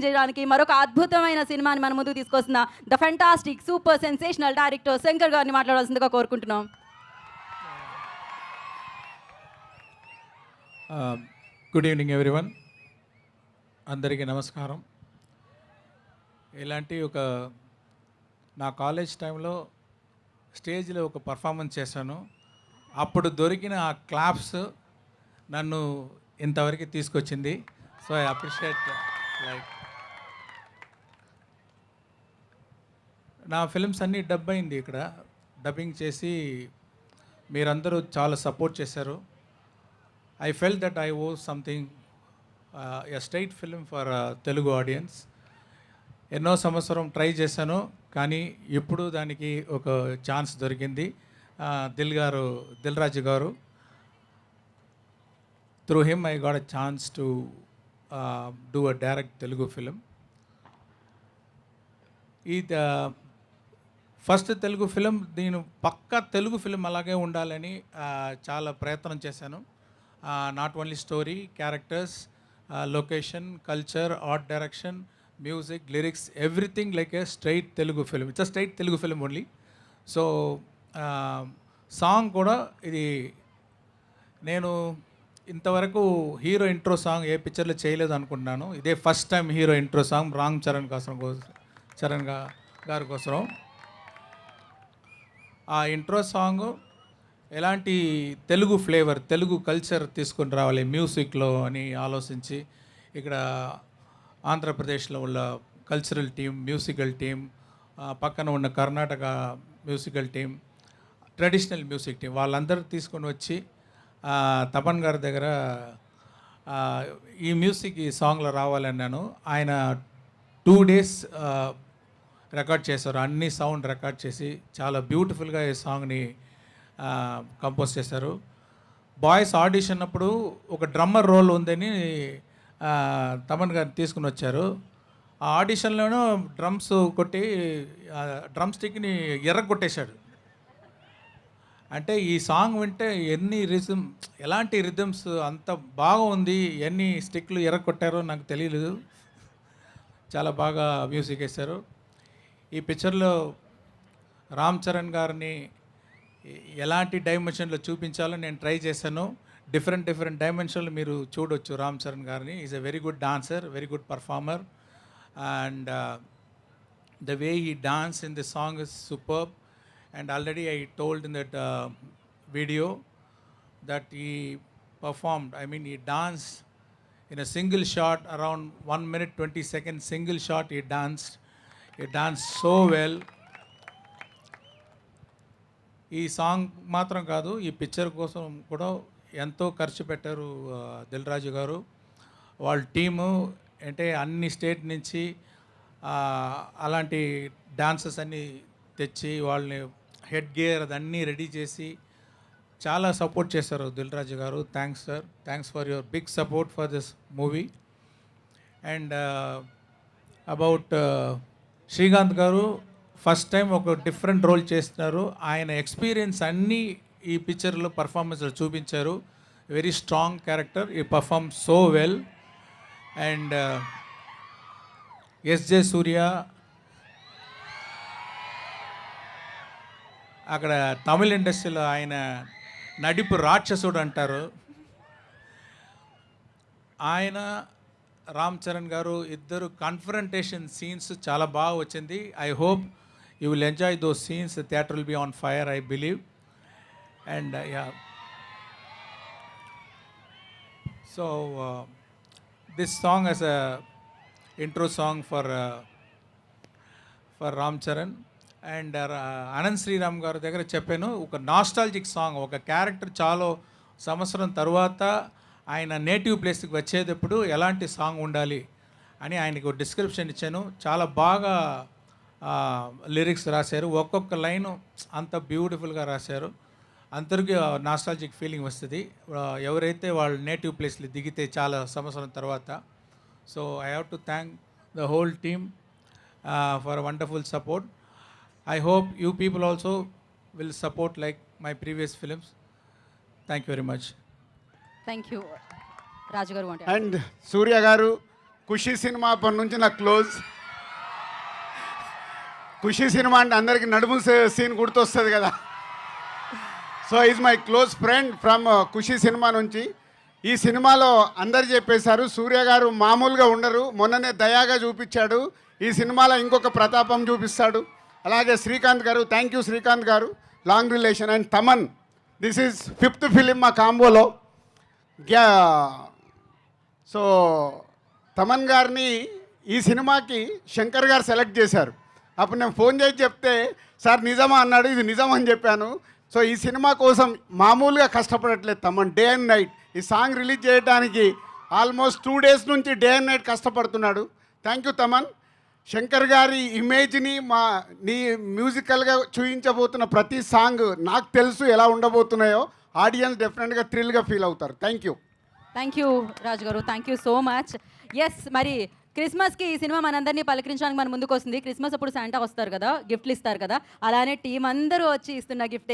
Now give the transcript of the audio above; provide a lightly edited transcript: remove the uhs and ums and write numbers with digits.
చేయడానికి మరొక అద్భుతమైన సినిమాని మన ముందుకు తీసుకొస్తున్న the fantastic super sensational director Shankar గారిని మాట్లాడాల్సిందిగా కోరుకుంటున్నాం. గుడ్ ఈవినింగ్ ఎవ్రీవన్, అందరికీ నమస్కారం. ఇలాంటి నా కాలేజ్ టైంలో స్టేజ్లో ఒక పర్ఫార్మెన్స్ చేశాను. అప్పుడు దొరికిన ఆ క్లాప్స్ నన్ను ఇంతవరకు తీసుకొచ్చింది. So I appreciate. లైక్ నా ఫిల్మ్స్ అన్నీ డబ్ అయింది, ఇక్కడ డబ్బింగ్ చేసి మీరందరూ చాలా సపోర్ట్ చేశారు. I fell that I owe something a straight film for Telugu audience. ఎన్నో సంవత్సరం ట్రై చేశాను, కానీ ఇప్పుడు దానికి ఒక ఛాన్స్ దొరికింది. దిల్ రాజు గారు, through him I got a chance to do a direct Telugu film. ఈ ఫస్ట్ తెలుగు ఫిలిం, నేను పక్కా తెలుగు ఫిలిం అలాగే ఉండాలని చాలా ప్రయత్నం చేశాను. Not only story, characters, location, culture, art direction, music, lyrics, everything like a straight Telugu film. It's a straight Telugu film only. So song కూడా ఇది నేను ఇంతవరకు హీరో ఇంట్రో సాంగ్ ఏ పిక్చర్లో చేయలేదు అనుకుంటున్నాను. ఇదే first time hero intro song Ram Charan గారి కోసం. ఆ ఇంట్రో సాంగ్ ఎలాంటి తెలుగు ఫ్లేవర్, తెలుగు కల్చర్ తీసుకొని రావాలి మ్యూజిక్లో అని ఆలోచించి, ఇక్కడ ఆంధ్రప్రదేశ్లో ఉన్న కల్చరల్ టీం, మ్యూజికల్ టీం, పక్కన ఉన్న Karnataka musical team, traditional music team, వాళ్ళందరూ తీసుకొని వచ్చి తపన్ గారి దగ్గర ఈ మ్యూజిక్ ఈ సాంగ్లో రావాలన్నాను. ఆయన 2 days రికార్డ్ చేశారు. అన్ని సౌండ్ రికార్డ్ చేసి చాలా బ్యూటిఫుల్గా ఈ సాంగ్ని కంపోజ్ చేశారు. బాయ్స్ ఆడిషన్ అప్పుడు ఒక డ్రమ్మర్ రోల్ ఉందని తమన్ గారిని తీసుకుని వచ్చారు. ఆ ఆడిషన్లోనూ డ్రమ్స్ కొట్టి డ్రమ్ స్టిక్ని ఎర్రగొట్టేశాడు. అంటే ఈ సాంగ్ వింటే ఎలాంటి రిథమ్స్ అంత బాగుంది, ఎన్ని స్టిక్లు ఎర్రగొట్టారో నాకు తెలియలేదు. చాలా బాగా మ్యూజిక్ వేశారు. ఈ పిక్చర్లో రామ్ చరణ్ గారిని ఎలాంటి డైమెన్షన్లో చూపించాలో నేను ట్రై చేశాను. డిఫరెంట్ డైమెన్షన్లు మీరు చూడొచ్చు రామ్ చరణ్ గారిని. Is a very good dancer, very good performer, and the way he dance in the song is superb. And already I told in that video that he performed, he danced in a single shot, around 1 minute 20 seconds, single shot he danced so well. ఈ song మాత్రం కాదు, ఈ picture కోసం కూడా ఎంతో ఖర్చు పెట్టారు దిల్ రాజు గారు. వాళ్ళ టీము అంటే అన్ని స్టేట్ నుంచి అలాంటి డాన్సెస్ అన్నీ తెచ్చి వాళ్ళని హెడ్ గేర్ అదన్నీ రెడీ చేసి చాలా సపోర్ట్ చేశారు దిల్ రాజు గారు. Thanks sir, thanks for your big support for this movie. And about Srikanth గారు, ఫస్ట్ టైం ఒక డిఫరెంట్ రోల్ చేస్తున్నారు. ఆయన ఎక్స్పీరియన్స్ అన్నీ ఈ పిక్చర్లో పర్ఫార్మెన్స్లో చూపించారు. వెరీ స్ట్రాంగ్ క్యారెక్టర్, ఈ perform so well. And SJ Surya, అక్కడ తమిళ ఇండస్ట్రీలో ఆయన నడిపు రాక్షసుడు అంటారు. ఆయన రామ్ చరణ్ గారు ఇద్దరు కన్ఫరంటేషన్ సీన్స్ చాలా బాగా వచ్చింది. I hope you will enjoy those scenes. Theatre will be on fire, I believe. And so this song as a intro song for Ram Charan. And Anant Sriram గారి దగ్గర చెప్పాను, ఒక నాస్టాలజిక్ సాంగ్, ఒక క్యారెక్టర్ చాలా సంవత్సరం తర్వాత ఆయన నేటివ్ ప్లేస్కి వచ్చేటప్పుడు ఎలాంటి సాంగ్ ఉండాలి అని ఆయనకు డిస్క్రిప్షన్ ఇచ్చాను. చాలా బాగా లిరిక్స్ రాశారు, ఒక్కొక్క లైను అంత బ్యూటిఫుల్గా రాశారు. అందరికీ నాస్టాలజిక్ ఫీలింగ్ వస్తుంది ఎవరైతే వాళ్ళ నేటివ్ ప్లేస్లో దిగితే చాలా సంవత్సరం తర్వాత. So I have to thank the whole team for wonderful support. I hope you people also will support like my previous films. Thank you very much. Thank you. Raju garu ante. And Surya garu, Kushi cinema అప్పటి నుంచి నాకు close. ఖుషి cinema అంటే అందరికి నడుము scene గుర్తొస్తుంది కదా. So is my close friend from Kushi cinema నుంచి. ఈ సినిమాలో అందరు చెప్పేశారు సూర్య గారు మామూలుగా ఉండరు, మొన్ననే దయాగా చూపించాడు, ఈ సినిమాలో ఇంకొక ప్రతాపం చూపిస్తాడు. అలాగే శ్రీకాంత్ గారు, థ్యాంక్ యూ శ్రీకాంత్ గారు, long relation. And Thaman, this is 5th film మా కాంబోలో. సో తమన్ గారిని ఈ సినిమాకి శంకర్ గారు సెలెక్ట్ చేశారు. అప్పుడు నేను ఫోన్ చేసి చెప్తే సార్ నిజమా అన్నాడు. ఇది నిజం అని చెప్పాను. సో ఈ సినిమా కోసం మామూలుగా కష్టపడట్లేదు తమన్, డే అండ్ నైట్. ఈ సాంగ్ రిలీజ్ చేయడానికి ఆల్మోస్ట్ 2 days నుంచి డే అండ్ నైట్ కష్టపడుతున్నాడు. Thank you Thaman. శంకర్ గారి ఇమేజ్ని నీ మ్యూజికల్గా చూపించబోతున్న ప్రతి సాంగ్ నాకు తెలుసు ఎలా ఉండబోతున్నాయో. ఆడియన్స్ డెఫినెట్గా థ్రిల్గా ఫీల్ అవుతారు. Thank you. Thank you Raju garu, thank you so much. Yes, మరి క్రిస్మస్కి ఈ సినిమా మనందరినీ పలకరించడానికి మన ముందుకు వస్తుంది. క్రిస్మస్ అప్పుడు శాంటా వస్తారు కదా, గిఫ్ట్లు ఇస్తారు కదా, అలానే టీం అందరూ వచ్చి ఇస్తున్న గిఫ్టే